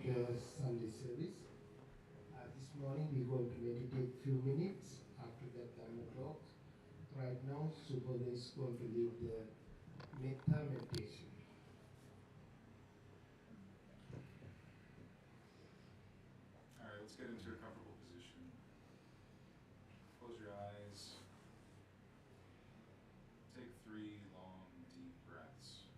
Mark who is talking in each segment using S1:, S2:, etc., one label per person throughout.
S1: the Sunday service. This morning we're going to meditate few minutes after that Dhamma talk. Right now, Subodha is going to lead the metta meditation.
S2: All right, let's get into a comfortable position. Close your eyes. Take 3 long, deep breaths.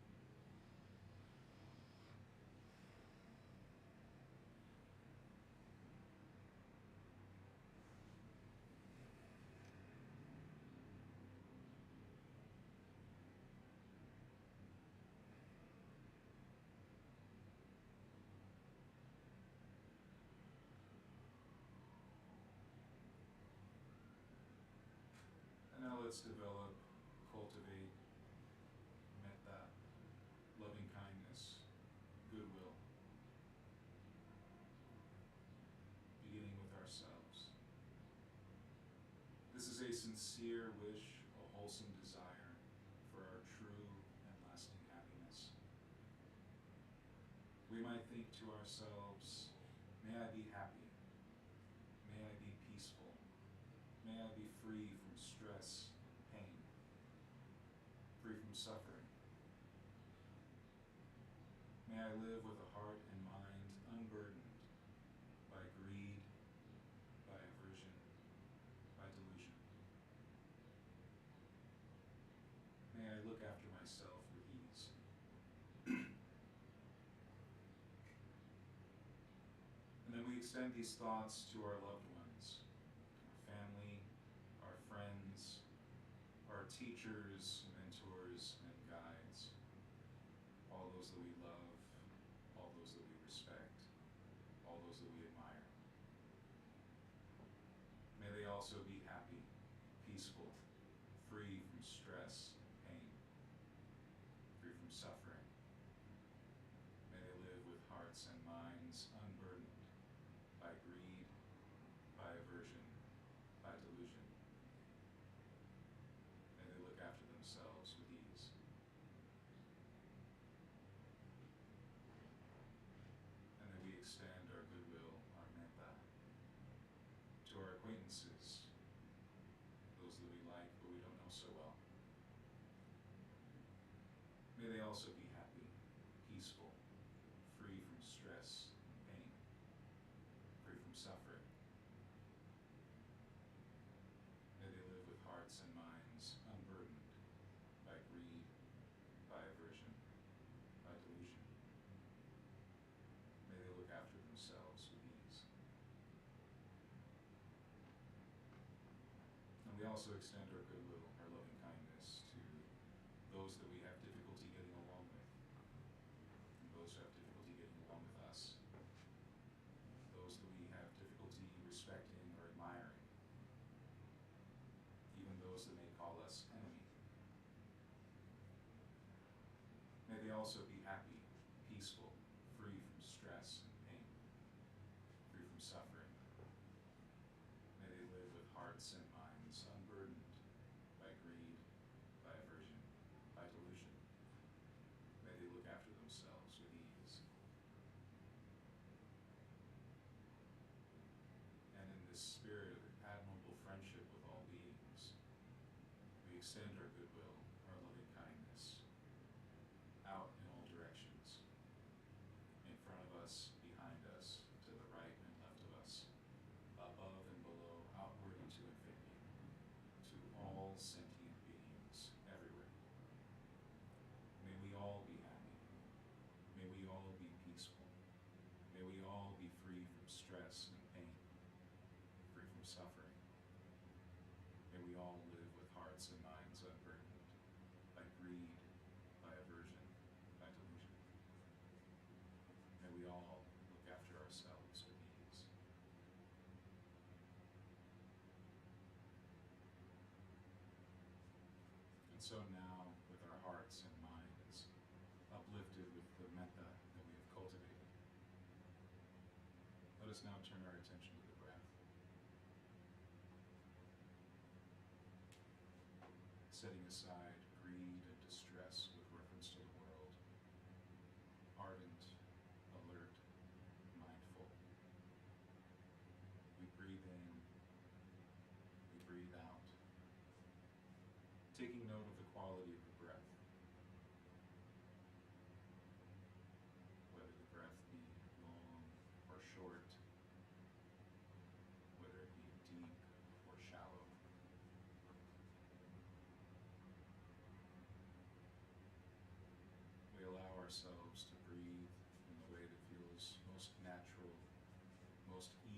S2: And now let's develop, cultivate metta, loving kindness, goodwill, beginning with ourselves. This is a sincere wish, a wholesome desire for our true and lasting happiness. We might think to ourselves, may I be happy, may I be peaceful, may I be free from stress and pain, free from suffering. May I live with a heart and mind unburdened by greed, by aversion, by delusion. May I look after myself with ease. And then we extend these thoughts to our loved ones, our family, our friends, our teachers, mentors, and guides, all those that we love, all those that we respect, all those that we admire. May they also be happy, peaceful, free from stress, pain, free from suffering. May they live with hearts and minds unburdened by greed, by aversion, by delusion. May they look after themselves with ease. And then we extend our goodwill, our metta, to our acquaintances, those that we like but we don't know so well. May they also be happy, peaceful, free from stress and pain, free from suffering. May they live with hearts and minds unburdened by greed, by aversion, by delusion. May they look after themselves with ease. And we also extend our goodwill, our loving kindness to those that we have difficulty getting along with, and those who have difficulty getting along with us, those that we have difficulty respecting or admiring, even those that may call us enemy. May they also be happy, peaceful, free from stress and pain, free from suffering. May they live with hearts and minds unburdened by greed, by aversion, by delusion. May they look after themselves with ease. And in this spirit of admirable friendship with all beings, we extend our goodwill, our loving kindness, out in all directions, in front of us, behind us, to the right and left of us, above and below, outward into infinity, to all sentient beings everywhere. May we all be happy. May we all be peaceful. May we all be free from stress and pain, free from suffering. May we all live with hearts and minds unburdened by greed, by aversion, by delusion. May we all look after ourselves with ease. And so now, with our hearts and minds uplifted with the metta that we have cultivated, let us now turn our attention to the breath. Setting aside greed and distress with reference to the world, ardent, alert,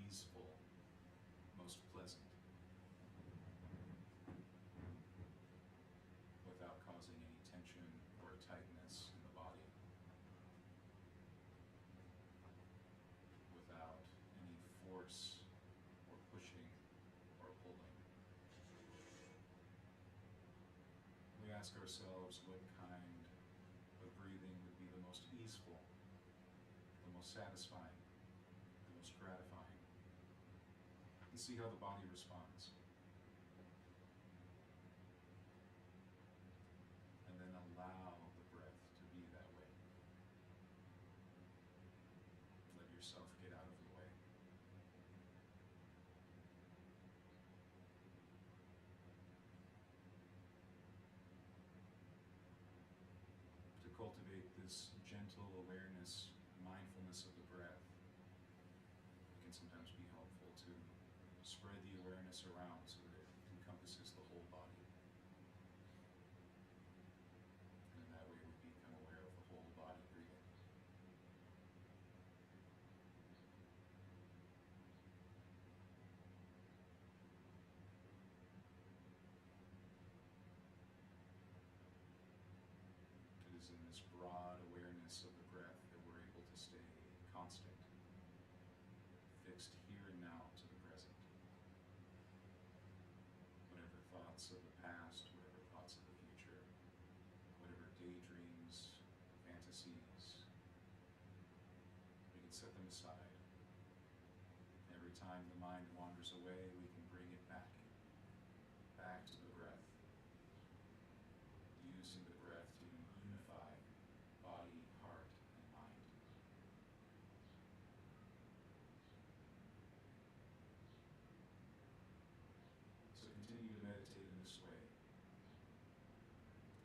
S2: easeful, most pleasant, without causing any tension or tightness in the body, without any force or pushing or pulling. We ask ourselves what kind of breathing would be the most easeful, the most satisfying, the most gratifying, and see how the body responds. And then allow the breath to be that way. Let yourself get out of the way. To cultivate this gentle awareness, mindfulness of the breath, it can sometimes be helpful to spread the awareness around so that it encompasses the whole body. And that way we become aware of the whole body breathing. It is in this broad awareness of the breath that we're able to stay constant, fixed here and now to the present. Whatever thoughts of the past, whatever thoughts of the future, whatever daydreams, fantasies, we can set them aside. Every time the mind wanders away, we can bring it back to the breath, using the breath to unify body, heart, and mind. So continue to meditate in this way,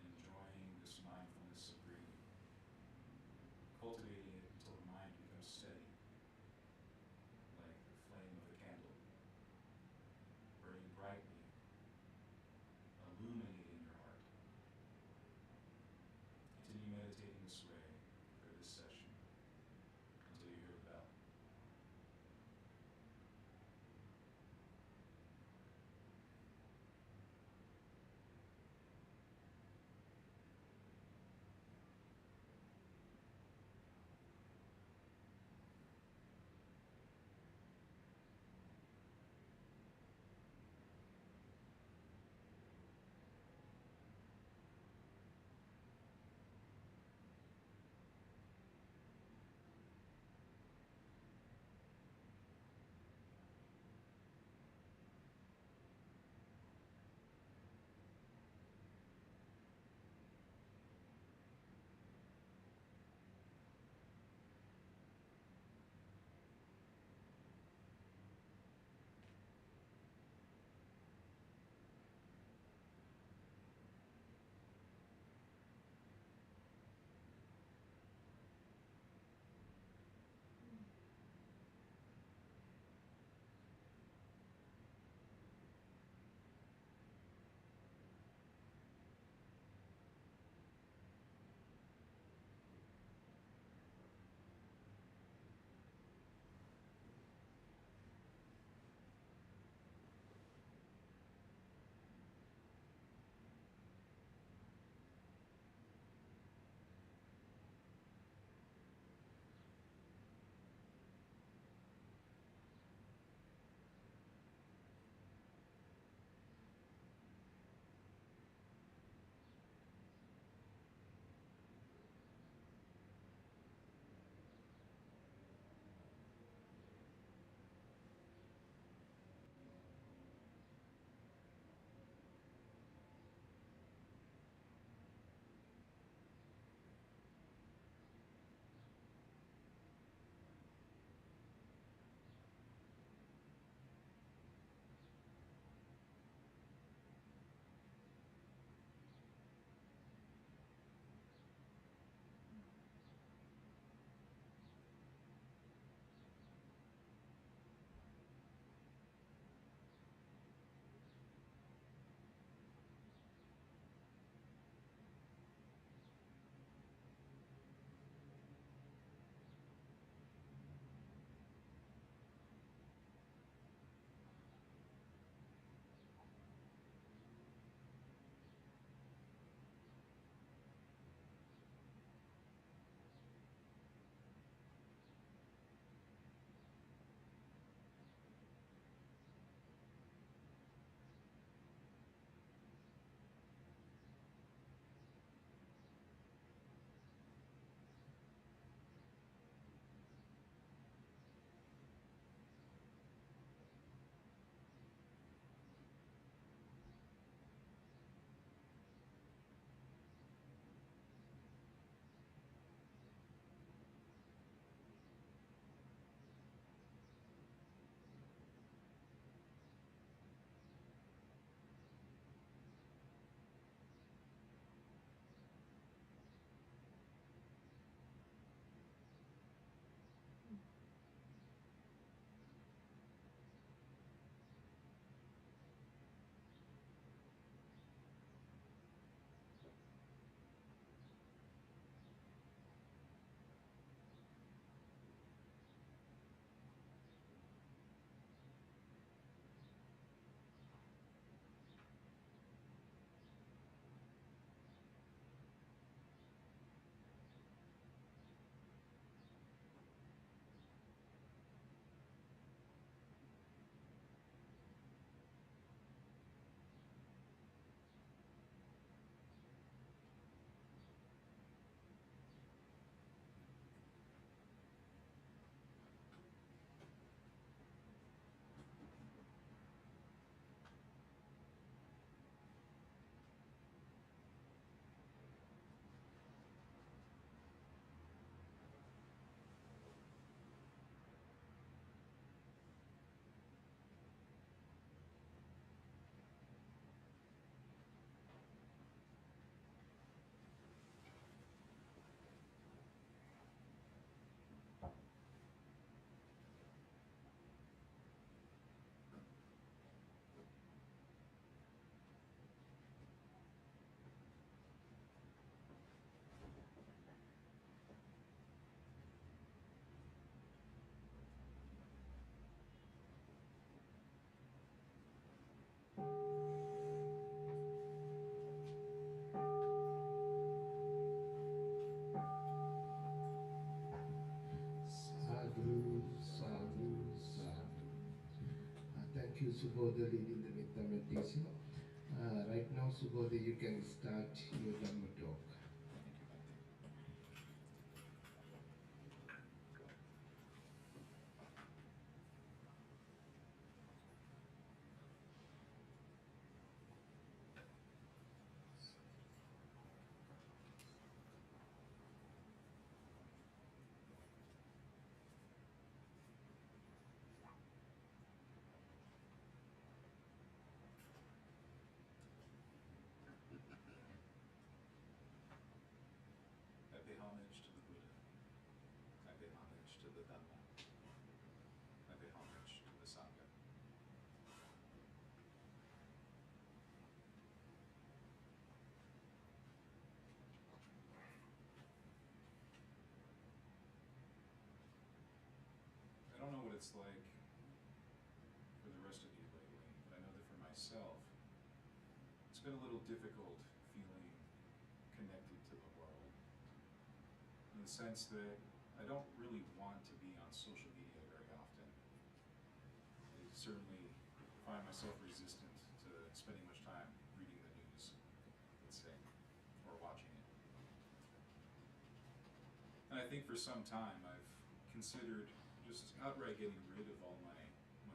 S2: enjoying this mindfulness of breathing, cultivating it until the mind becomes steady, like the flame of a candle, burning brightly
S1: Subodha leading the Metta meditation. Right now, Subodha, you can start your Dhamma talk.
S2: I pay homage to the Buddha. I pay homage to the Dhamma. I pay homage to the Sangha. I don't know what it's like for the rest of you lately, but I know that for myself, it's been a little difficult feeling connected to the world, in the sense that I don't really want to be on social media very often. I certainly find myself resistant to spending much time reading the news, let's say, or watching it. And I think for some time I've considered just outright getting rid of all my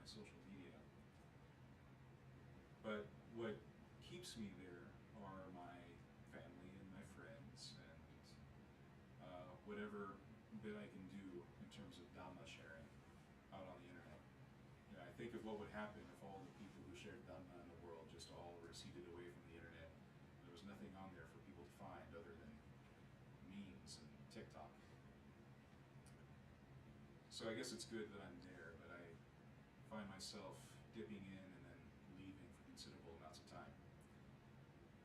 S2: social media. But what keeps me there are my family and my friends and whatever bit I can do in terms of Dhamma sharing out on the internet. You know, I think of what would happen if all the people who shared Dhamma in the world just all receded away from the internet. There was nothing on there for people to find other than memes and TikTok. So I guess it's good that I'm there, but I find myself dipping in and then leaving for considerable amounts of time.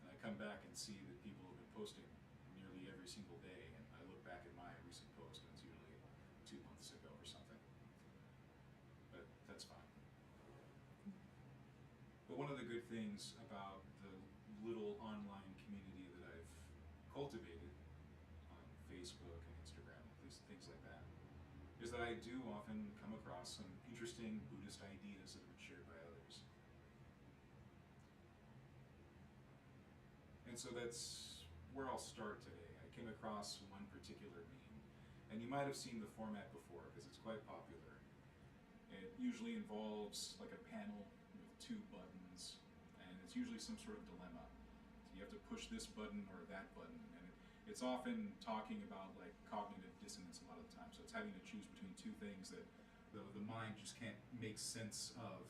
S2: And I come back and see that people have been posting nearly every single day, and I look back at my recent post and it's usually 2 months ago or something. But that's fine. But one of the good things about the little online community that I've cultivated on Facebook and Instagram, at least things like that, is that I do often come across some interesting Buddhist ideas that have been shared by others. And so that's where I'll start today. I came across one particular meme, and you might have seen the format before because it's quite popular. It usually involves like a panel with 2 buttons, and it's usually some sort of dilemma. So you have to push this button or that button, and it's often talking about like cognitive dissonance a lot of the time. So it's having to choose between 2 things that the mind just can't make sense of,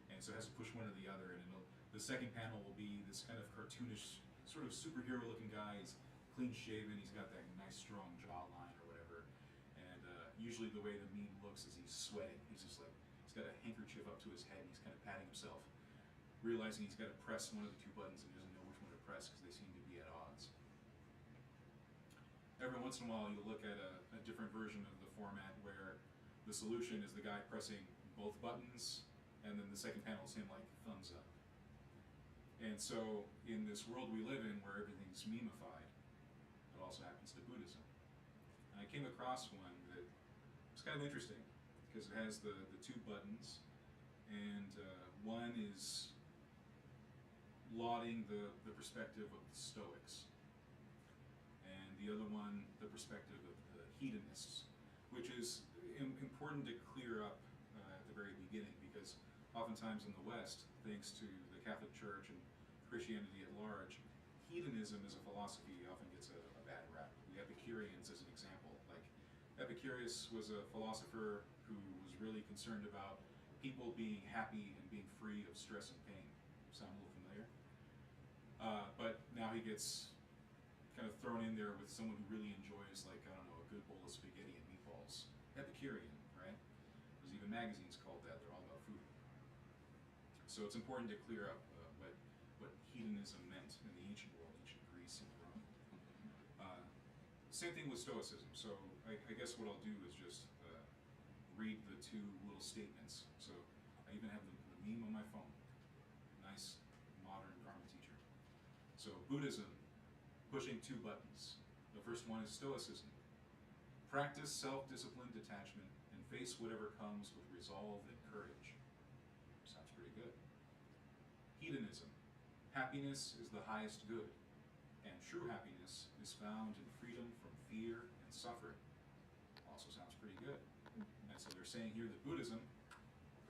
S2: and so it has to push one or the other. And the second panel will be this kind of cartoonish, sort of superhero-looking guy. He's clean-shaven. He's got that nice, strong jawline or whatever. And usually the way the meme looks is he's sweating. He's just like, he's got a handkerchief up to his head. And he's kind of patting himself, realizing he's got to press one of the 2 buttons and he doesn't know which one to press because they seem to be at odds. Every once in a while, you'll look at a different version of the format where the solution is the guy pressing both buttons, and then the second panel is him like thumbs up. And so, in this world we live in where everything's memified, it also happens to Buddhism. And I came across one that was kind of interesting because it has the 2 buttons, and one is lauding the perspective of the Stoics, and the other one the perspective of the hedonists, which is important to clear up at the very beginning, because oftentimes in the West, thanks to the Catholic Church and Christianity at large, hedonism as a philosophy often gets a bad rap. The Epicureans as an example. Like, Epicurus was a philosopher who was really concerned about people being happy and being free of stress and pain. Sound a little familiar? But now he gets kind of thrown in there with someone who really enjoys, like, I don't know, a good bowl of spaghetti and meatballs. Epicurean, right? There's even magazines called that. They're all about food. So it's important to clear up what hedonism meant in the ancient world, ancient Greece and Rome. Same thing with Stoicism. So I guess what I'll do is just read the 2 little statements. So I even have the meme on my phone. Nice, modern Dharma teacher. So Buddhism, pushing 2 buttons. The first one is Stoicism. Practice self-disciplined detachment and face whatever comes with resolve and courage. Sounds pretty good. hedonism. Happiness is the highest good, and true happiness is found in freedom from fear and suffering. Also sounds pretty good. And so they're saying here that Buddhism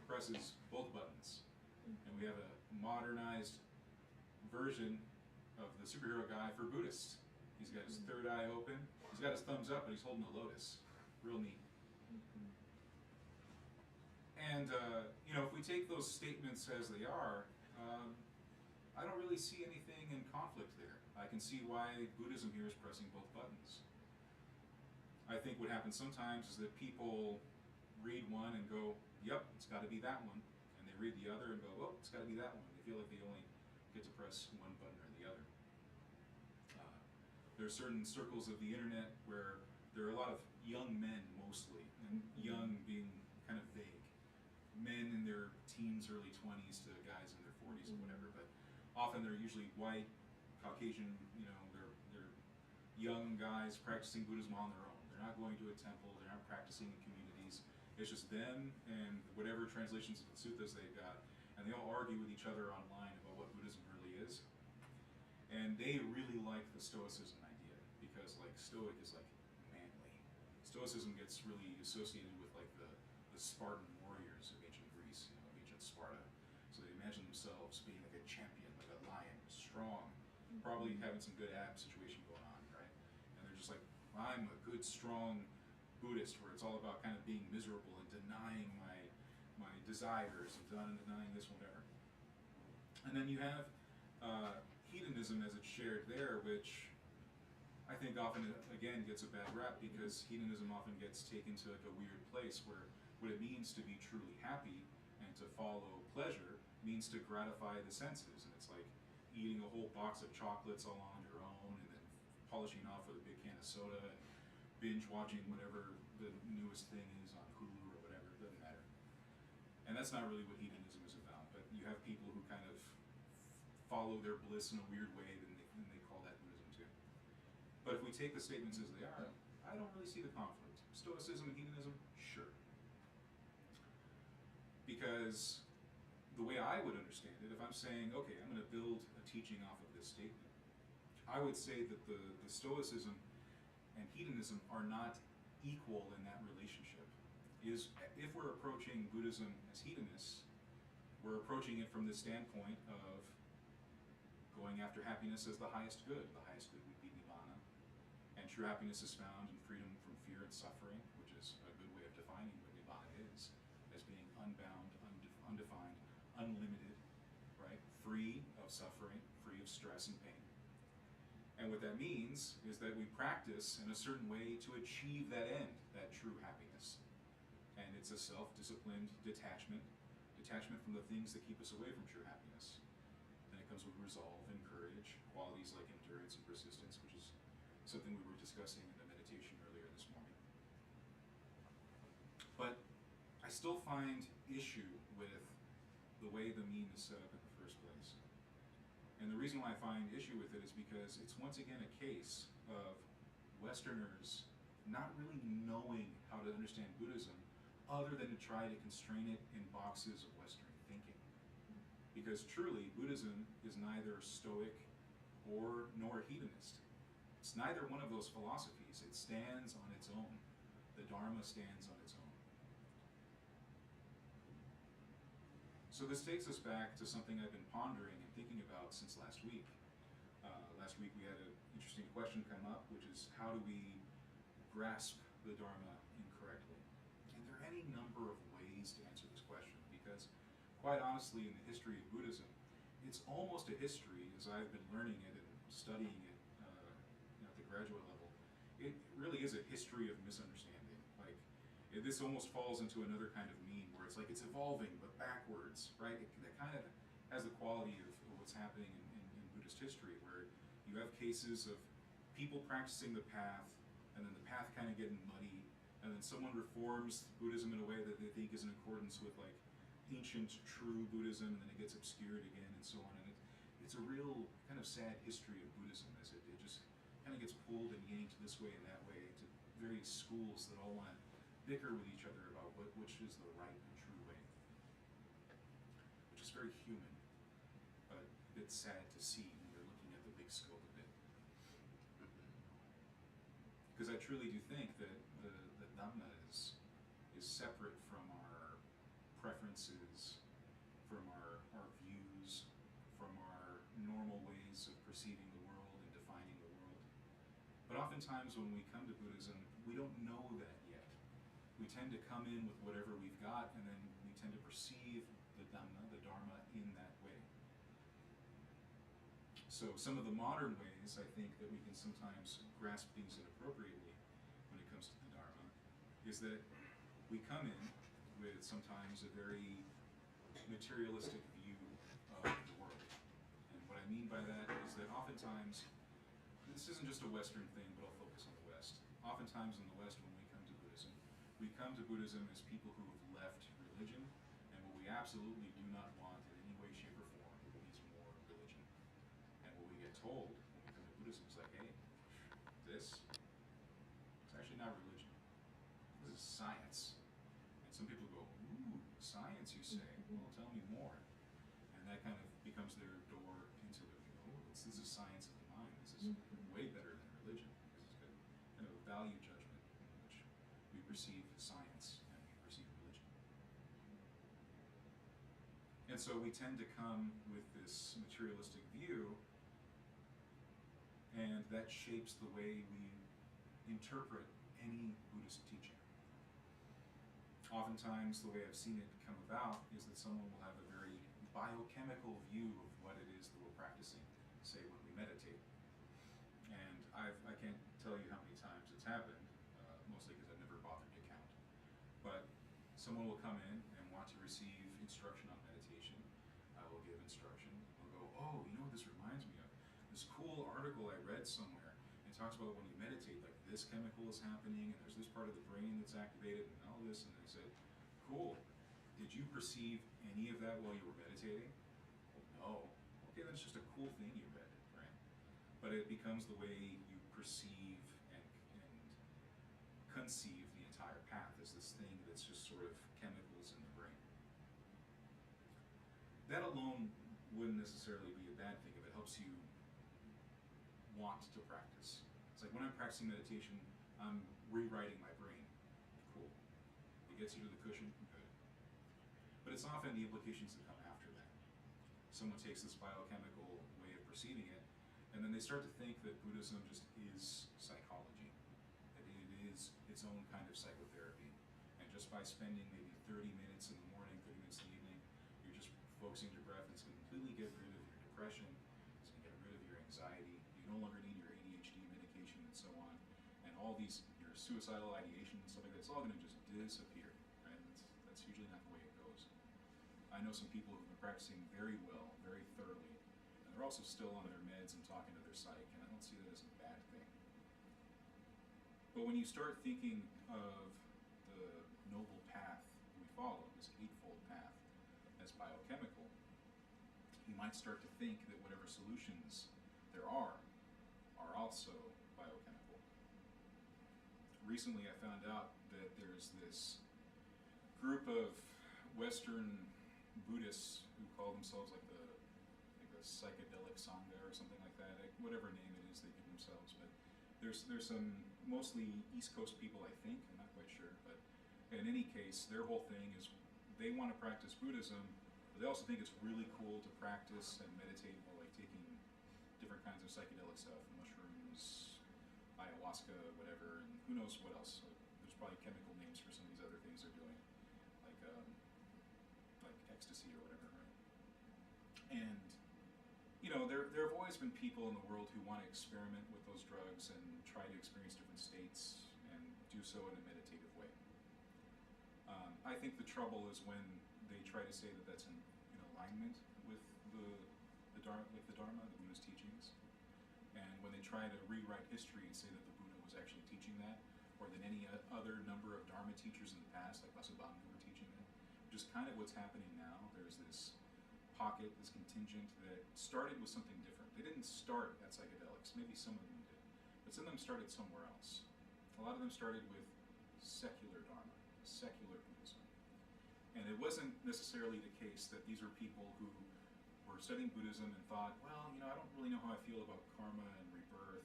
S2: presses both buttons. And we have a modernized version of the superhero guy for Buddhists. He's got his third eye open, he's got his thumbs up, but he's holding a lotus. Real neat. And, if we take those statements as they are, I don't really see anything in conflict there. I can see why Buddhism here is pressing both buttons. I think what happens sometimes is that people read one and go, yep, it's got to be that one. And they read the other and go, oh, it's got to be that one. They feel like they only get to press one button or the other. There are certain circles of the internet where there are a lot of young men mostly, and young being kind of vague. Men in their teens, early 20s to guys in their 40s or whatever, but often they're usually white, Caucasian, they're young guys practicing Buddhism on their own. They're not going to a temple, they're not practicing in communities. It's just them and whatever translations of the suttas they've got, and they all argue with each other online about what Buddhism really is. And they really like the Stoicism idea, because like Stoic is like manly. Stoicism gets really associated with like the Spartan warriors of ancient Greece, ancient Sparta. So they imagine themselves being like a champion, like a lion, strong, probably having some good ab situation going on, right? And they're just like, I'm a good, strong Buddhist, where it's all about kind of being miserable and denying my desires and denying this, whatever. And then you have hedonism as it's shared there, which I think often, again, gets a bad rap, because hedonism often gets taken to like a weird place where what it means to be truly happy and to follow pleasure means to gratify the senses. And it's like eating a whole box of chocolates all on your own, and then polishing off with a big can of soda, and binge watching whatever the newest thing is on Hulu or whatever, it doesn't matter. And that's not really what hedonism is about, but you have people who kind of follow their bliss in a weird way, then they call that Buddhism too. But if we take the statements as they are, I don't really see the conflict. Stoicism and hedonism, sure. Because the way I would understand it, if I'm saying, okay, I'm going to build a teaching off of this statement, I would say that the Stoicism and hedonism are not equal in that relationship. If we're approaching Buddhism as hedonists, we're approaching it from the standpoint of going after happiness as the highest good. The highest good would be Nibbana. And true happiness is found in freedom from fear and suffering, which is a good way of defining what Nibbana is, as being unbound, undefined, unlimited, right? Free of suffering, free of stress and pain. And what that means is that we practice in a certain way to achieve that end, that true happiness. And it's a self-disciplined detachment from the things that keep us away from true happiness. And it comes with resolve and courage, qualities like endurance and persistence, which is something we were discussing in the meditation earlier this morning. But I still find issue with the way the meme is set up in the first place. And the reason why I find issue with it is because it's once again a case of Westerners not really knowing how to understand Buddhism, other than to try to constrain it in boxes of Western thinking. Because truly, Buddhism is neither Stoic nor hedonist. It's neither one of those philosophies. It stands on its own. The Dharma stands on its own. So this takes us back to something I've been pondering and thinking about since last week. Last week we had an interesting question come up, which is, how do we grasp the Dharma incorrectly? And there are any number of ways to answer this question, because quite honestly, in the history of Buddhism, it's almost a history, as I've been learning it and studying it at the graduate level. It really is a history of misunderstanding. Like, this almost falls into another kind of meme where it's like it's evolving but backwards, right? That kind of has the quality of what's happening in Buddhist history, where you have cases of people practicing the path, and then the path kind of getting muddy, and then someone reforms Buddhism in a way that they think is in accordance with like ancient true Buddhism, and then it gets obscured again, and so on. And it's a real kind of sad history of Buddhism, as it just kind of gets pulled and yanked this way and that way to various schools that all want to bicker with each other about which is the right and true way, which is very human. bit sad to see when you're looking at the big scope of it. Because I truly do think that the Dhamma is separate from our preferences, from our views, from our normal ways of perceiving the world and defining the world. But oftentimes when we come to Buddhism, we don't know that yet. We tend to come in with whatever we've got, and then we tend to perceive the Dhamma, the Dharma, in that way. So some of the modern ways, I think, that we can sometimes grasp things inappropriately when it comes to the Dharma is that we come in with sometimes a very materialistic view of the world. And what I mean by that is that oftentimes, this isn't just a Western thing, but I'll focus on the West. Oftentimes in the West, when we come to Buddhism as people who have left religion, and what we absolutely do not want in any way, shape, or form is more religion. And what we get told when we come to Buddhism is like, hey, this is actually not religion. This is science. And some people go, ooh, science, you say? Well, tell me more. And that kind of becomes their door into it. Oh, this is science of the mind. This is way better than religion. This is kind of a value judgment in which we perceive science and we perceive religion. And so we tend to come with this materialistic view, and that shapes the way we interpret any Buddhist teaching. Oftentimes, the way I've seen it come about is that someone will have a very biochemical view of what it is that we're practicing, say when we meditate. And I can't tell you how many times it's happened, mostly because I've never bothered to count. But someone will come in and want to receive instruction on meditation. I will give instruction. I'll go, oh, you know what this reminds me of? This cool article I read somewhere. It talks about when you meditate, like this chemical is happening, and there's this part of the brain that's activated, and all this. And they said, cool. Did you perceive any of that while you were meditating? Well, no. Okay, that's just a cool thing you read, right? But it becomes the way you perceive and conceive the entire path as this thing that's just sort of chemicals in the brain. That alone wouldn't necessarily be a bad thing if it helps you want to practice. It's like when I'm practicing meditation, I'm rewriting my brain. Cool. It gets you to the cushion, good. But it's often the implications that come after that. Someone takes this biochemical way of perceiving it, and then they start to think that Buddhism just is psychology, that it is its own kind of psychotherapy. And just by spending maybe 30 minutes in the morning, 30 minutes in the evening, you're just focusing on your breath, it's going to completely get rid of your depression, it's going to get rid of your anxiety, you no longer need your ADHD medication and so on, and all these, your suicidal ideation and stuff like that, it's all going to just disappear, right? That's usually not the way it goes. I know some people who've been practicing very well, very thoroughly, and they're also still on their meds and talking to their psych, and I don't see that as a bad thing. But when you start thinking of the noble path we follow, this eightfold path, as biochemical, you might start to think that whatever solutions there are also biochemical. Recently I found out that there's this group of Western Buddhists who call themselves like the psychedelic Sangha or something like that, like whatever name it is they give themselves, but there's some mostly East Coast people, I think, I'm not quite sure, but in any case, their whole thing is they want to practice Buddhism, but they also think it's really cool to practice and meditate while like taking different kinds of psychedelic stuff, mushrooms, ayahuasca, whatever, and who knows what else. So there's probably chemical names for some of these other things they're doing, like ecstasy or whatever, right? And you know, there have always been people in the world who want to experiment with those drugs and try to experience different states and do so in a meditative way. I think the trouble is when they try to say that that's in alignment with the Dharma, the Buddha's teachings, and when they try to rewrite history and say that the Buddha was actually teaching that, or that any other number of Dharma teachers in the past, like Subodha, were teaching that, which is kind of what's happening now. There's this pocket, this contingent that started with something different. They didn't start at psychedelics, maybe some of them did, but some of them started somewhere else. A lot of them started with secular Dharma, secular Buddhism. And it wasn't necessarily the case that these were people who were studying Buddhism and thought, well, I don't really know how I feel about karma and rebirth,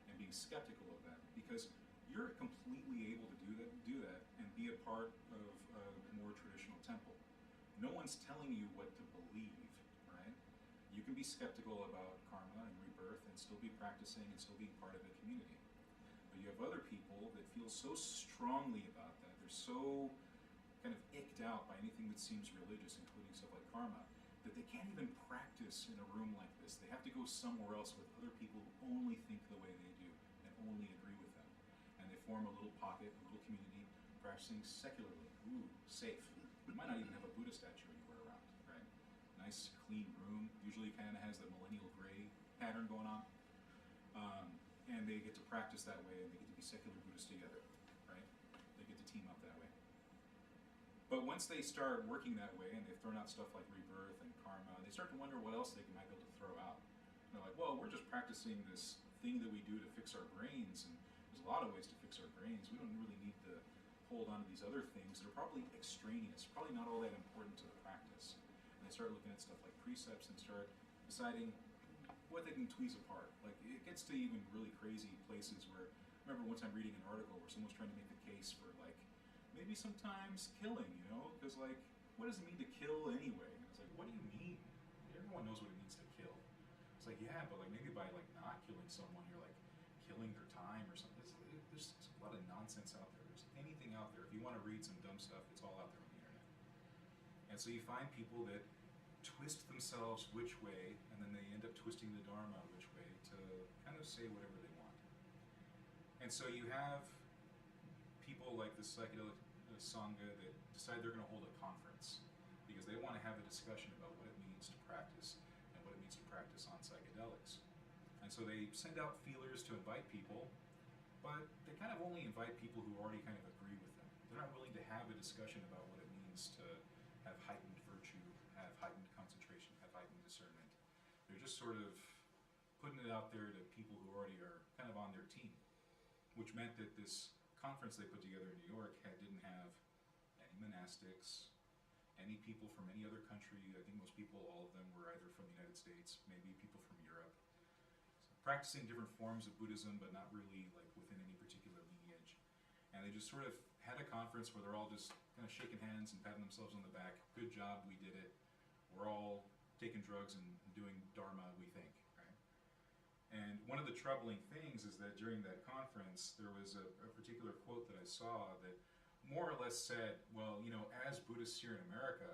S2: and being skeptical of that, because you're completely able to do that and be a part of a more traditional temple. No one's telling you what to believe, right? You can be skeptical about karma and rebirth and still be practicing and still be part of a community. But you have other people that feel so strongly about that, they're so kind of icked out by anything that seems religious, including stuff like karma, that they can't even practice in a room like this. They have to go somewhere else with other people who only think the way they do and only agree with them. And they form a little pocket, a little community, practicing secularly. Ooh, safe. You might not even have a Buddha statue anywhere around, right? Nice, clean room. Usually kind of has the millennial gray pattern going on. And they get to practice that way, and they get to be secular Buddhists together, right? They get to team up that way. But once they start working that way, and they've thrown out stuff like rebirth and karma, they start to wonder what else they might be able to throw out. And they're like, well, we're just practicing this thing that we do to fix our brains, and there's a lot of ways to fix our brains. We don't really need to hold on to these other things that are probably extraneous, probably not all that important to the practice. And they start looking at stuff like precepts and start deciding what they can tweeze apart. Like, it gets to even really crazy places where, I remember one time reading an article where someone was trying to make the case for, like, maybe sometimes killing, because, like, what does it mean to kill anyway? And it's like, what do you mean? Everyone knows what it means to kill. It's like, yeah, but, like, maybe by, like, not killing someone, you're, like, killing their time or something. There's a lot of nonsense out there. There's anything out there. If you want to read some dumb stuff, it's all out there on the internet. And so you find people that twist themselves which way, and then they end up twisting the Dharma which way to kind of say whatever they want. And so you have people like the psychedelic Sangha that decide they're going to hold a conference because they want to have a discussion about what it means to practice and what it means to practice on psychedelics. And so they send out feelers to invite people, but they kind of only invite people who already kind of agree with them. They're not willing to have a discussion about what it means to have heightened virtue, have heightened concentration, have heightened discernment. They're just sort of putting it out there to people who already are kind of on their team, which meant that this conference they put together in New York didn't have any monastics, any people from any other country. I think most people, all of them, were either from the United States, maybe people from Europe, practicing different forms of Buddhism, but not really like within any particular lineage. And they just sort of had a conference where they're all just kind of shaking hands and patting themselves on the back. Good job, we did it. We're all taking drugs and doing Dharma, we think, right? And one of the troubling things is that during that conference, there was a particular quote that I saw that more or less said, well, as Buddhists here in America,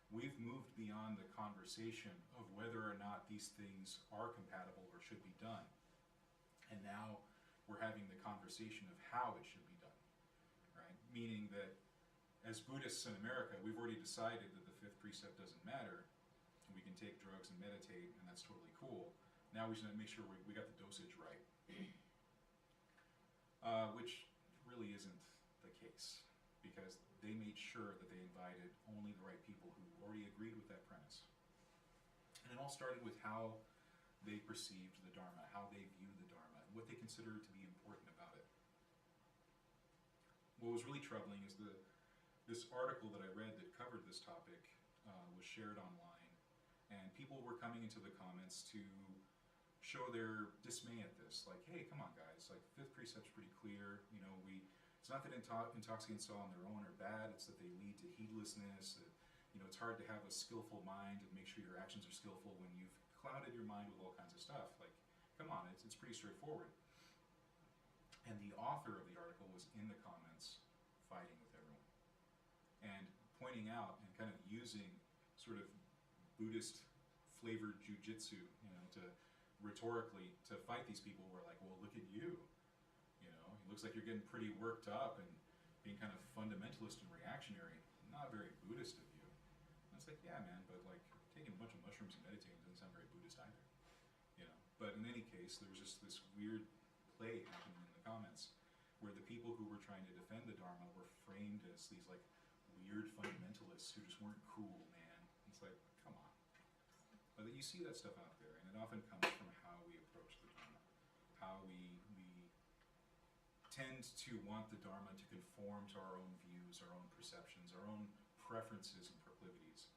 S2: we've moved beyond the conversation of whether or not these things are compatible or should be done. And now we're having the conversation of how it should be done, right? Meaning that as Buddhists in America, we've already decided that the fifth precept doesn't matter. We can take drugs and meditate, and that's totally cool. Now we just need to make sure we got the dosage right. Which really isn't the case, because they made sure that they invited only the right people who already agreed with that premise. And it all started with how they perceived the Dharma, how they viewed the Dharma, and what they considered to be important about it. What was really troubling is this article that I read that covered this topic was shared online, and people were coming into the comments to show their dismay at this. Like, hey, come on guys, like fifth precept's pretty clear, it's not that intoxicants on their own are bad, it's that they lead to heedlessness, that, it's hard to have a skillful mind and make sure your actions are skillful when you've clouded your mind with all kinds of stuff. Like, come on, it's pretty straightforward. And the author of the article was in the comments fighting with everyone and pointing out and kind of using sort of Buddhist flavored jujitsu, to rhetorically to fight these people who are like, well, look at you. It looks like you're getting pretty worked up and being kind of fundamentalist and reactionary. Not very Buddhist of you. And it's like, yeah, man, but like taking a bunch of mushrooms and meditating doesn't sound very Buddhist either. But in any case, there was just this weird play happening in the comments where the people who were trying to defend the Dharma were framed as these like weird fundamentalists who just weren't cool, man. It's like, come on. But you see that stuff out there, and it often comes from how we approach the Dharma, how we tend to want the Dharma to conform to our own views, our own perceptions, our own preferences and proclivities.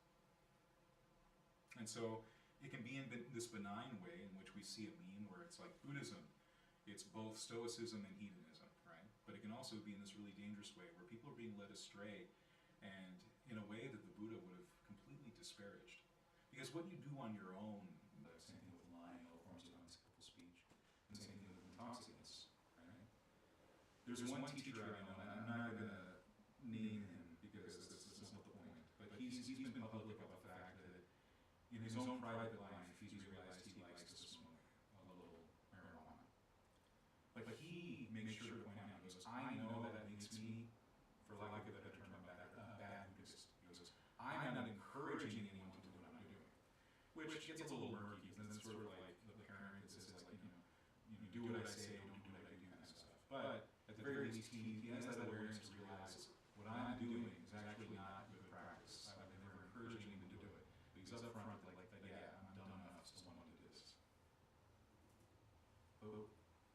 S2: And so it can be in this benign way in which we see a meme where it's like Buddhism, it's both stoicism and hedonism, right? But it can also be in this really dangerous way where people are being led astray and in a way that the Buddha would have completely disparaged. Because what you do on your own, the same thing with lying, all forms of unskillful speech, and the same thing with intoxicants, right? There's one teacher I know, and I'm not going to name him because this is not the point, but he's been public about the fact that in his own private life, he's realized he likes to smoke a little marijuana. But he makes sure to point out, he goes, I know that makes me, for lack of a better term, a bad Buddhist. He goes, I'm not encouraging anyone to do what I'm doing. Which gets a little murky, because then it's sort of like the parent that says, like, you do what I say, don't do what I do, kind of stuff. But at the very least, he has that awareness to realize what I'm doing is actually not good practice. I've never encouraged anyone to do it. Because up front, yeah, I'm dumb enough to want to do this. But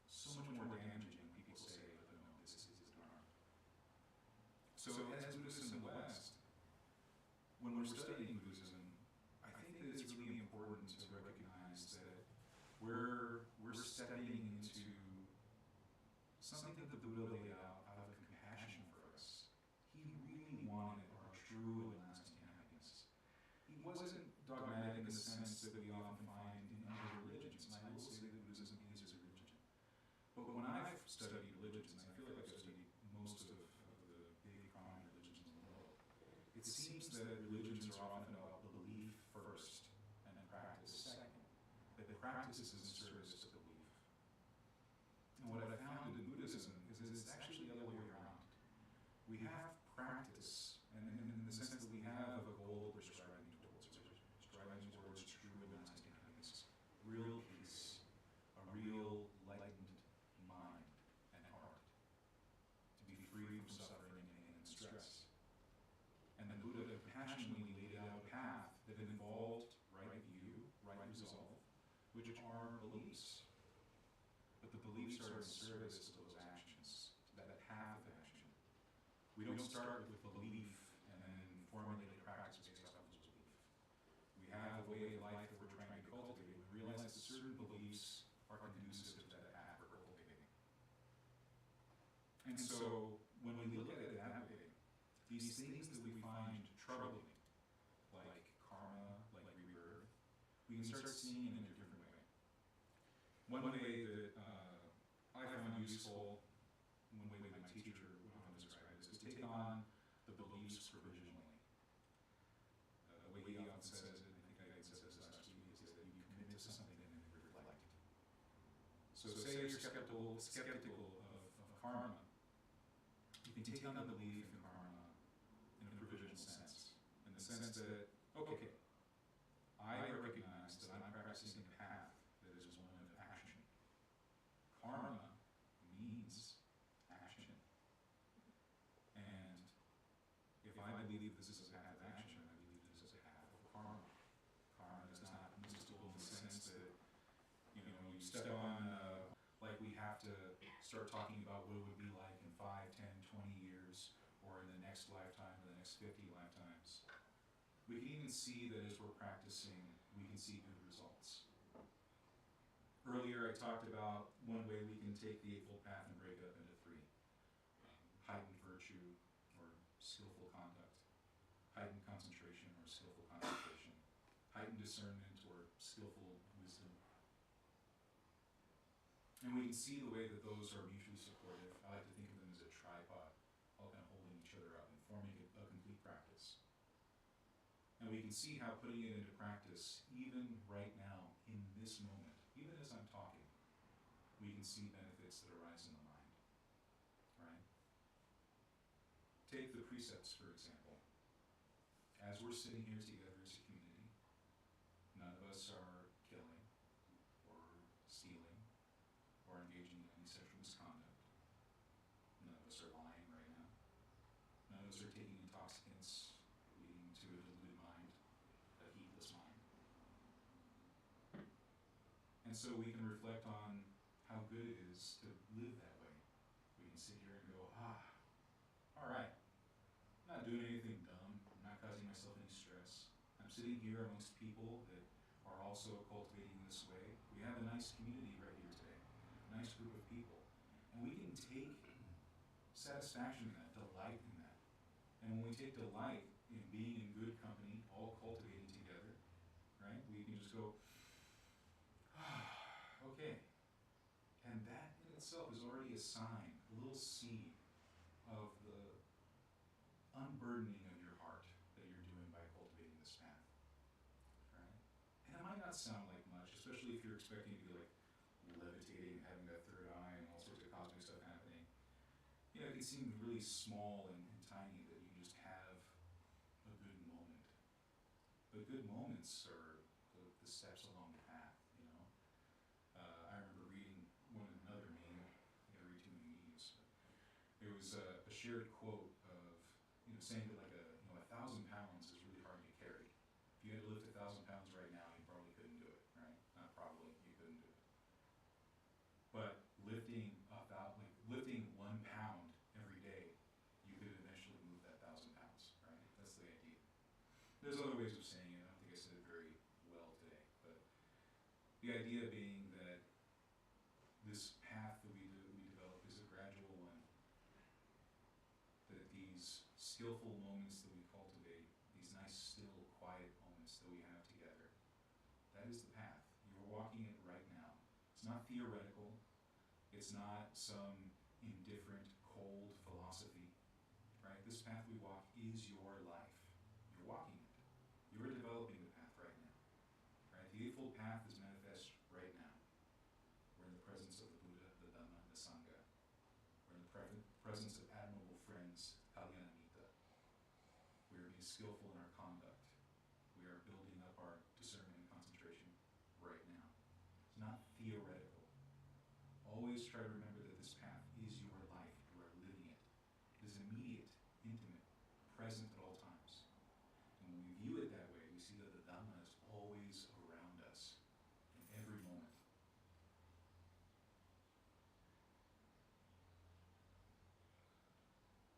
S2: so much more damaging when people say, no, this is Dharma. So as Buddhists in the West, when we're studying Buddhism, I think that it's really important to recognize that we're stepping into something that the Buddha laid out of compassion for us. He really wanted our true and lasting happiness. He wasn't dogmatic in the sense that we often find in other religions, and I will say that Buddhism is a religion. But when I've studied religions, and I feel like I've studied most of the big prominent religions in the world, it seems that religions are often about belief first and then practice second. That the practice is in service to belief. And what I found in Buddhism is that it's actually the other way around. We have practice, and in the sense that we have a goal we're striving towards. We're striving towards true and lasting happiness, real peace, a real lightened mind and heart, to be free from suffering and pain and stress. And the Buddha compassionately laid out a path that involved right view, right resolve, which are beliefs. But the beliefs are in service to those actions, to that path of action. We don't start with belief and then formulate a practice based off of those beliefs. We have a way of life that we're trying to cultivate. We realize that certain beliefs are conducive to that path we're cultivating. And so, when we look at it that way, these things that we find troubling, like karma, like rebirth, we can start seeing it in a different way. One way that I found useful, one way my teacher would often describe it, is to take on the beliefs provisionally. The way he often says it, I think I said this last week, is that you commit to something and then you reflect. So say you're skeptical of karma. You can take on the belief in karma in a provisional sense. In the sense that, okay, I recognize that I'm practicing a path that is one of action. Karma means action. And if I believe this is a path of action, I believe this is a path of karma. Karma is not mystical in the sense that, you step on, like we have to start talking about what it would be like in 5, 10, 20 years, or in the next lifetime, or the next 50 lifetimes. We can even see that as we're practicing, we can see good results. Earlier I talked about one way we can take the Eightfold Path and break it up into 3. Heightened virtue, or skillful conduct. Heightened concentration, or skillful concentration. Heightened discernment, or skillful wisdom. And we can see the way that those are mutually supportive. I like to think of them as a tripod, all kind of holding each other up and forming a complete practice. And we can see how putting it into practice, even right now, in this moment, even as I'm talking, we can see benefits that arise in the mind, right? Take the precepts, for example. As we're sitting here together as a community, none of us are killing, or stealing, or engaging in any sexual misconduct. None of us are lying right now. None of us are taking intoxicants, leading to a deluded mind, a heedless mind. And so we can reflect on how good it is to live that way. We can sit here and go, all right, I'm not doing anything dumb. I'm not causing myself any stress. I'm sitting here amongst people that are also cultivating this way. We have a nice community right here today, a nice group of people. And we can take satisfaction in that, delight in that. And when we take delight in being in good company, all cultivating together, right, we can just go, okay. And that in itself is already a sign, a little seed of the unburdening of your heart that you're doing by cultivating this path, right? And it might not sound like much, especially if you're expecting to be like levitating, having that third eye and all sorts of cosmic stuff happening. You know, it can seem really small and tiny that you just have a good moment. But good moments are the steps along the path, you know? I remember reading another meme, I gotta read too many memes, but it was a shared quote of, you know, saying that like 1,000 pounds is really hard to carry. If you had to lift 1,000 pounds right now, you probably couldn't do it, right? Not probably, you couldn't do it. But lifting 1 pound every day, you could eventually move that 1,000 pounds, right? That's the idea. There's other ways of saying it. I don't think I said it very well today, but the idea being that this path that we develop is a gradual one. That these skillful moments that we cultivate, these nice, still, quiet moments that we have together, that is the path. You're walking it right now. It's not theoretical. It's not some indifferent, cold philosophy, right? This path we walk is your life. You're walking it. You're developing the path right now, right? The Eightfold Path is manifest right now. We're in the presence of the Buddha, the Dhamma, and the Sangha. We're in the presence of admirable friends, Kalyanamita. We are being skillful in our conduct. We are building up our discernment and concentration right now. It's not theoretical. Always try to remember that this path is your life. You are living it. It is immediate, intimate, present at all times. And when we view it that way, we see that the Dhamma is always around us in every moment.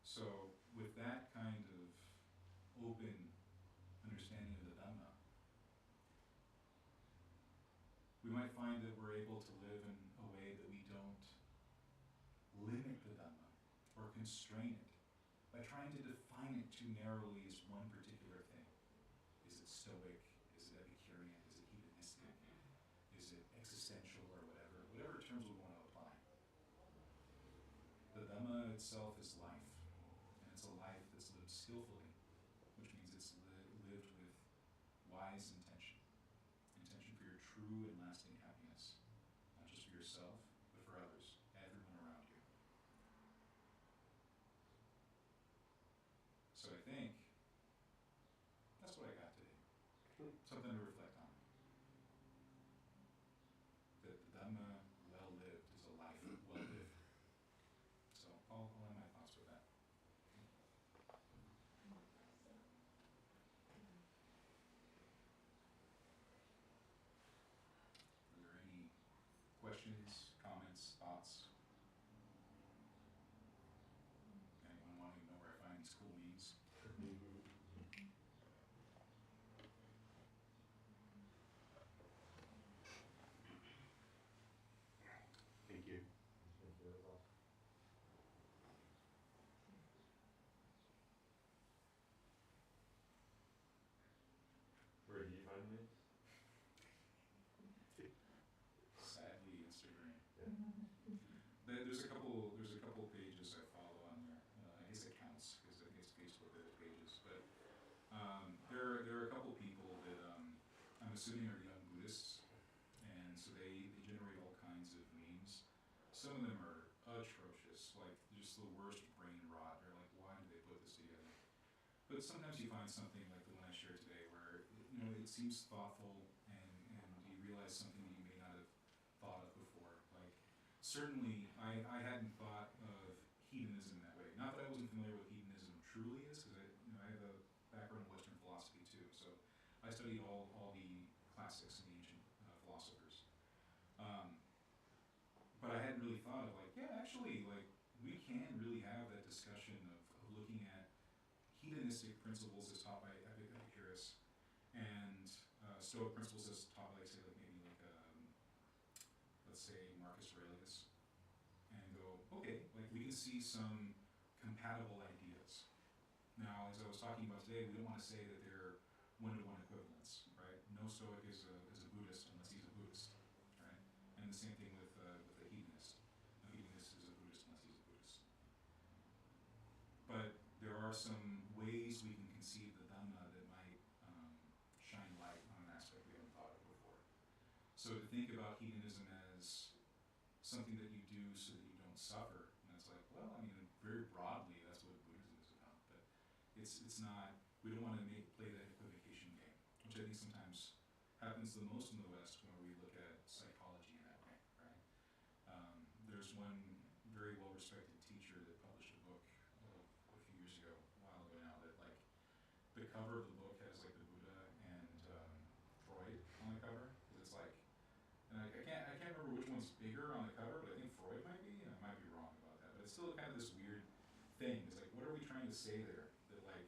S2: So with that kind of open understanding of the Dhamma, we might find that we're able to live in a way that we don't limit the Dhamma or constrain it by trying to define it too narrowly as one particular thing. Is it Stoic? Is it Epicurean? Is it hedonistic? Is it existential or whatever? Whatever terms we want to apply. The Dhamma itself is life. And it's a life that's lived skillfully, which means it's lived with wise intention. Intention for your true and lasting happiness. Not just for yourself, but for others, everyone around you. So I think that's what I got today. Something to reflect on. That the Dhamma well lived is a life well lived. So I'll end my thoughts with that. Are there any questions, comments, thoughts? Anyone wanting to know where I find these cool memes?
S3: Thank you. Where do you find me?
S2: Sadly, Instagram.
S3: Yeah.
S2: There's a couple pages I follow on there. I guess it counts because I think it's Facebook pages. But there are a couple people that I'm assuming are young Buddhists, and so they generate all kinds of memes. Some of them are atrocious, like just the worst brain rot. They're like, why did they put this together? But sometimes you find something like the one I shared today, where it seems thoughtful, and you realize something that you may not have thought of before. Like, certainly, I hadn't thought of hedonism that way. Not that I wasn't familiar with what hedonism truly is, because I have a background in Western philosophy too. So I studied all the classics and the ancient philosophers. But I hadn't really thought of actually, we can really have that discussion of looking at hedonistic principles as taught by Epicurus and Stoic principles as taught by, say, let's say Marcus Aurelius, and go, okay, like we can see some compatible ideas. Now, as I was talking about today, we don't want to say that they're one-to-one equivalents, right? No Stoic is a Buddhist unless he's a Buddhist, right? And the same thing with the hedonist. No hedonist is a Buddhist unless he's a Buddhist. But there are some ways we can conceive the Dhamma that might shine light on an aspect we haven't thought of before. So to think about hedonism as something that you do so that you don't suffer, and it's like, well, I mean, very broadly, that's what Buddhism is about. But it's not. We don't want to play that equivocation game, which I think sometimes happens the most in the West when we look at psychology in that way, right? There's one very well-respected teacher that published a book a few years ago, a while ago now, that like the cover of the book has like the Buddha and Freud on the cover, because it's like, and I can't remember which one's bigger on the cover, but I think Freud might be, and I might be wrong about that, but it's still kind of this weird thing. It's like, what are we trying to say there? That like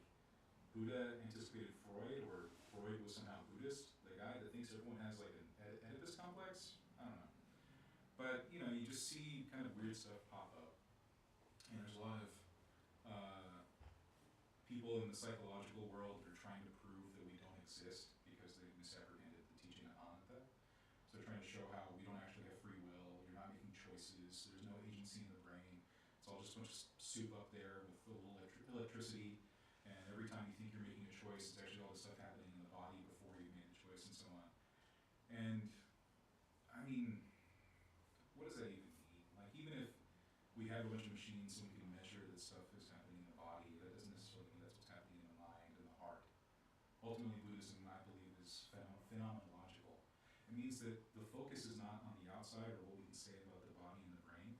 S2: Buddha anticipated Freud, or Freud was somehow Buddhist? The guy that thinks everyone has like an Oedipus complex? I don't know. But, you know, you just see kind of weird stuff pop up. And there's a lot of people in the psychological world that are trying to prove that we don't exist because they misapprehended the teaching on Anatta. So they're trying to show how we don't actually have free will, you're not making choices, there's no agency in the brain. It's all just a bunch of soup up there with a little electricity, and every time you think you're making a choice, it's actually all this stuff happening in the body before you made the choice, and so on. And, I mean, what does that even mean? Like, even if we have a bunch of machines and we can measure that stuff is happening in the body, that doesn't necessarily mean that's what's happening in the mind and the heart. Ultimately, Buddhism, I believe, is phenomenological. It means that the focus is not on the outside or what we can say about the body and the brain.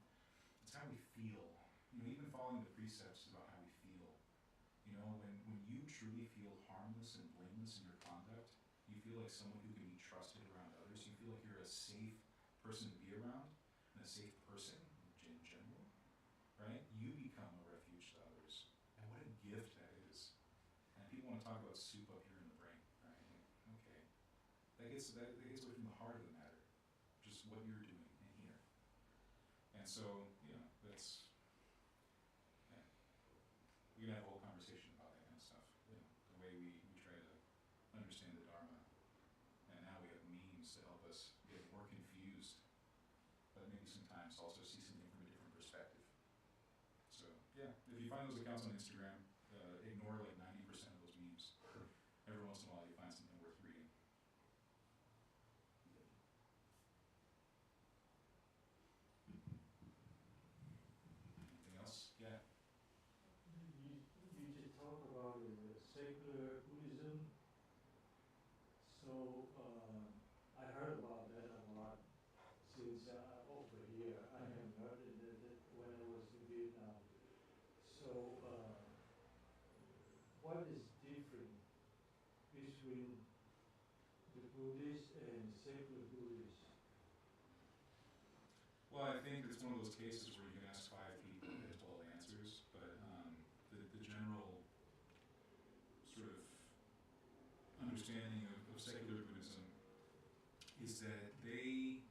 S2: It's how we feel. You know, even following the precepts about how we feel. You know, when you truly feel harmless and blameless in your conduct, you feel like someone who can be trusted around others, you feel like you're a safe person to be around, and a safe person in general, right? You become a refuge to others. And what a gift that is. And people want to talk about soup up here in the brain, right? Okay. That gets away from the heart of the matter, just what you're doing in here. And so, you know, that's, yeah. We can have a whole conversation about that kind of stuff. You know, the way we try to understand the Dharma. And now we have memes to help us get more confused, but maybe sometimes also see something from a different perspective. So, yeah, if you find those accounts on Instagram, ignore like 90% of those memes. Every once in a while you find something worth reading. Anything else? Yeah.
S4: You just talk about secular Buddhism. So I heard about that a lot since over here. I have heard it when I was in Vietnam. So what is different between the Buddhist and secular Buddhist?
S2: Well, I think it's one of those cases where you can ask 5 people and get 12 answers, but the general sort of understanding of secular Buddhism is that they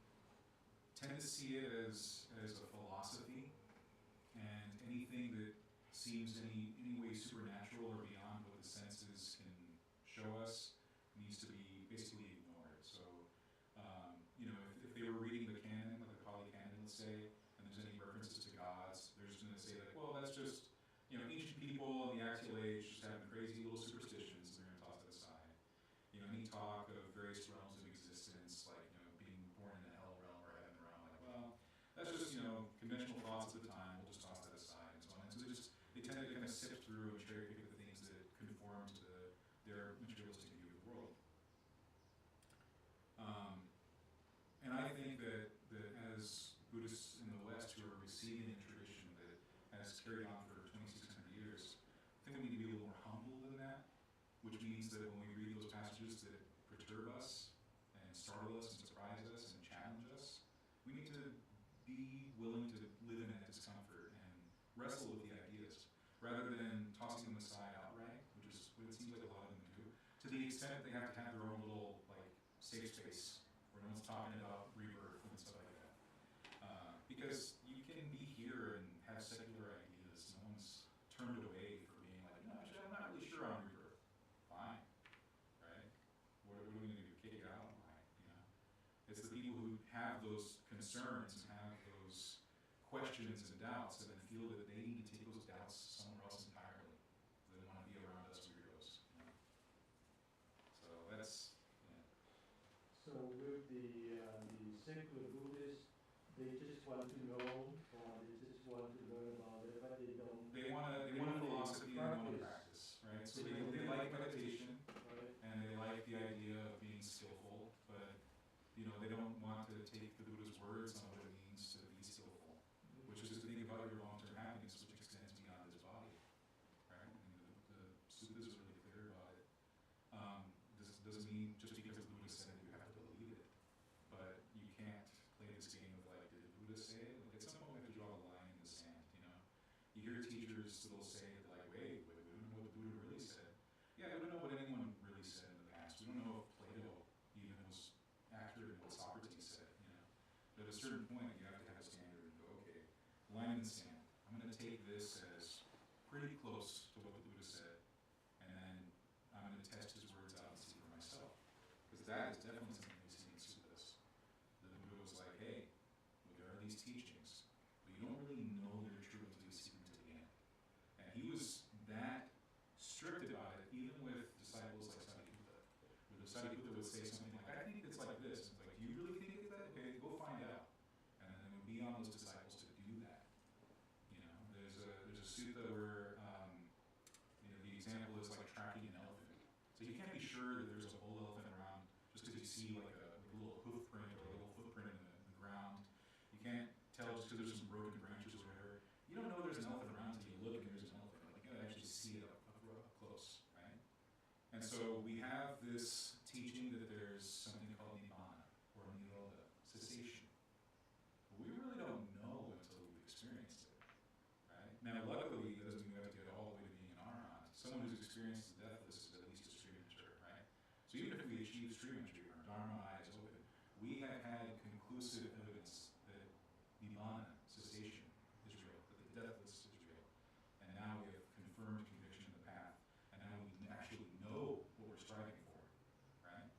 S2: tend to see it as a philosophy, and anything that seems any way supernatural or beyond what the senses can show us needs to be basically ignored. So, you know, if they were reading the canon, like the Pali Canon, let's say, and there's any references to gods, they're just going to say like, well, that's just, you know, ancient people in the axial age just having crazy little superstitions, and they're going to toss that aside. You know, any talk of various realms of existence, like, you know, being born in the hell realm or heaven realm, like, well, that's just, you know, conventional thoughts at the time, we'll just toss that aside, and so on. And so they tend to kind of sift through and cherry pick the things that conform to their materialistic view of the world. And I think that as Buddhists in the West who are receiving a tradition that has carried on for 2,600 years, I think we need to be a little more humble than that, which means that when we read those passages that perturb us and startle us and surprise us and challenge us, we need to be willing to live in that discomfort and wrestle with the ideas, rather than tossing them aside outright, which is what it seems like a lot of them do, to the extent they have to have their own little, like, safe space where no one's talking about rebirth and stuff like that. Because you can be here and have secular ideas. No one's turned away for being like, no, actually, I'm not really sure on rebirth. Fine, right? What are we going to do? Kick it out? Why? You know, it's the people who have those concerns and have those questions and doubts, and then feel that they need to take those doubts somewhere else entirely. They don't want to be around us weirdos. You know? So that's, yeah.
S4: So with the secular Buddhists, they just want to know, or they just want to learn about it, but they don't.
S2: They want a philosophy and they want a practice, right? So they like meditation,
S4: Right.
S2: and they like the idea of being skillful, but you know, they don't want to take the Buddha's words on what it means to be skillful, which is to think about your long-term happiness, which extends beyond this body, right? And the suttas are really clear about it. This doesn't mean just because the Buddha said it, you have to believe it, but you can't play this game of like, did the Buddha say it? Like, at some point we have to draw the line in the sand, you know? You hear teachers that'll say like, wait, we don't know what the Buddha really said. Yeah, we don't know what anyone really said in the past. We don't know if Plato even was accurate in what Socrates said, you know. But at a certain point, you have to have a standard and go, okay, line in the sand. I'm going to take this as pretty close to what the Buddha said, and then I'm going to test his words out and see for myself. Because that is definitely something we see in suttas. The Buddha was like, hey, look, there are these teachings, but you don't really know they're true until you see them to the end. And he was that strict about it, even with disciples like Sariputta. Where the Sariputta would say something like, I think it's like this. It's like, do you really think it's that? Okay, go find out. And then it would be on those disciples to do that. You know, there's a sutta where, you know, the example is like tracking an elephant. So you can't be sure that there's a whole elephant around just because you see like a little hoof print or a little footprint in the ground. You can't tell just because there's some broken branches or whatever. You don't know there's an elephant around until you look and there's an elephant. Like, you gotta actually see it up close, right? And so we have this teaching that there's something called Nibbana, or Nirodha, cessation. But we really don't know until we've experienced it, right? Now, luckily, that doesn't mean we have to get all the way to being an arahant. Someone who's experienced the deathless is at least a stream enterer, right? So even if we achieve stream entry, our Dharma eye is open, we have had conclusive evidence that Nibbana, cessation, is real, that the deathless is real. And now we have confirmed conviction in the path, and now we actually know what we're striving for, right?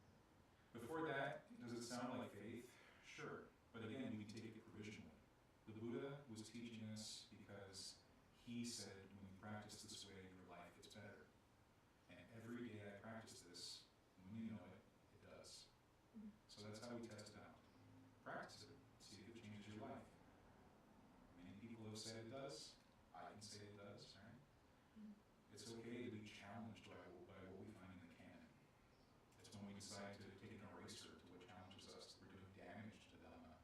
S2: Before that, does it sound like faith? Sure, but again, we take it provisionally. The Buddha was teaching us because he said, when you practice this way, your life gets better. And every day I practice this, and when you know it, it does. So that's how we test it out. Practice it, see if it changes your life. Many people have said it does. I can say it does, right? It's okay to be challenged by what we find in the canon. It's when we decide to take an eraser to what challenges us that we're doing damage to Dhamma.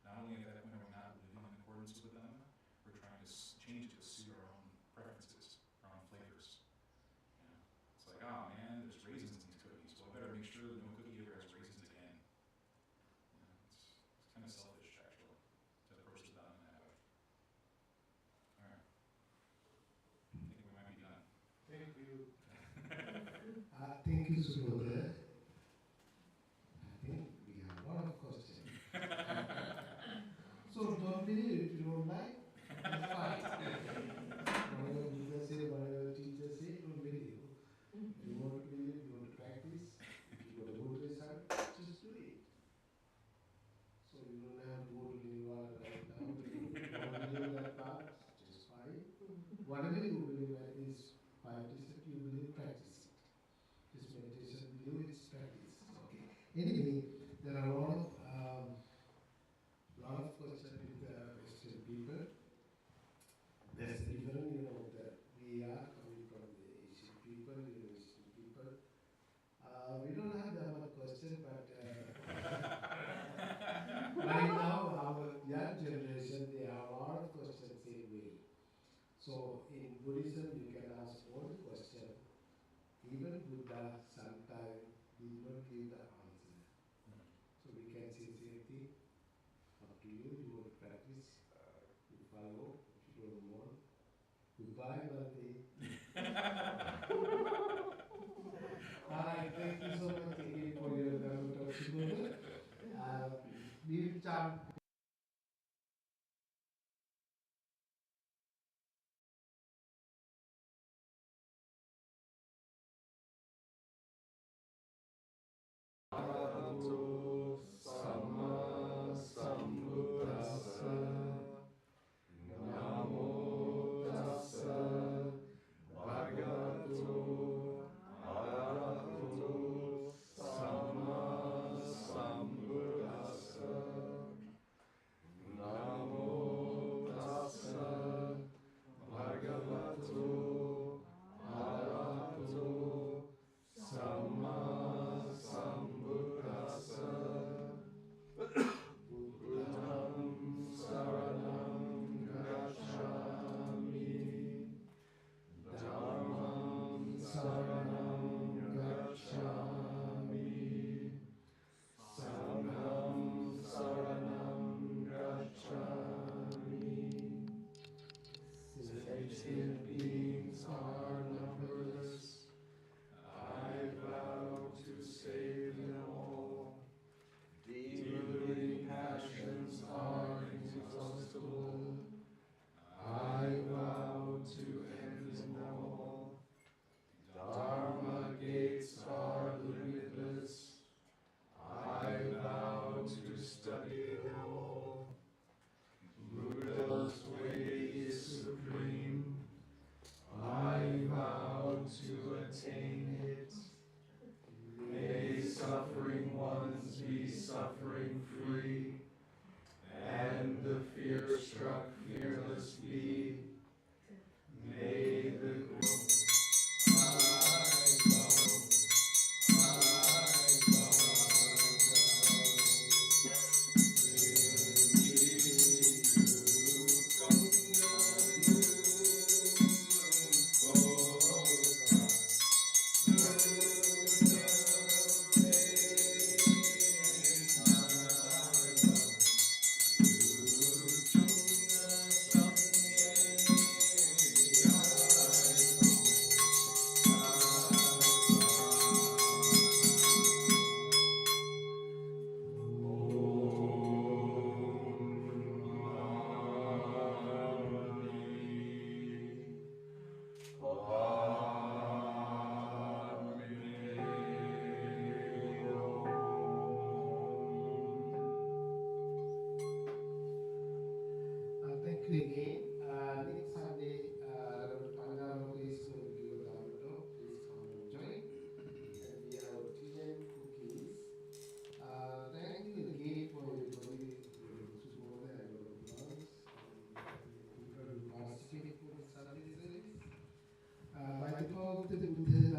S2: Not only at that point are we not living in accordance with the Dhamma, we're trying to change it to suit our own preferences, our own flavors. You know, it's like, oh man, there's raisins in these cookies. Well, I better make sure that no cookie ever has raisins again. You know, it's kind of selfish, actually, to approach the Dhamma that way. All right. I think we might be done.
S4: Thank you.
S1: Thank you, Subodha. I think we have a lot of questions. So don't believe it if you don't like. That's fine. Whatever Buddha say, whatever teacher say, don't believe. You want to believe, you want to practice, you want to go to the sun, just do it. So you don't have to go to Nirvana right now. If you want to believe that path, just fine. Whatever you believe, at least 5% you believe, practice it. This meditation you do, it's practice. Okay. Anyway, there are a lot of questions with Western people. That's different, you know, that we are coming from the Asian people, Western people. We don't have that much question, but right now our young generation, they have a lot of questions same way. So in Buddhism, you can ask all the question. Even Buddha sometimes did not give the answer. So we can say same thing. Up to you. You want to practice, you follow. If you don't want, goodbye, Bhante. Alright, thank you so much again for your
S5: sentient beings are numberless. I vow to save them all. Deep-rooting passions are inexhaustible. I vow to end them all. Dharma gates are limitless. I vow to study them all. Buddha's way is supreme. I vow to attain it. May suffering ones be suffering free, and the fear-struck fearless be. May the
S1: Thank you again. Next Sunday, Reverend Pangano is going to give a Dhamma talk. Please come and join. And we have tea and cookies. Thank you again for everybody, Subodha and all of us, who participated in Sunday service. By the power of the Buddha,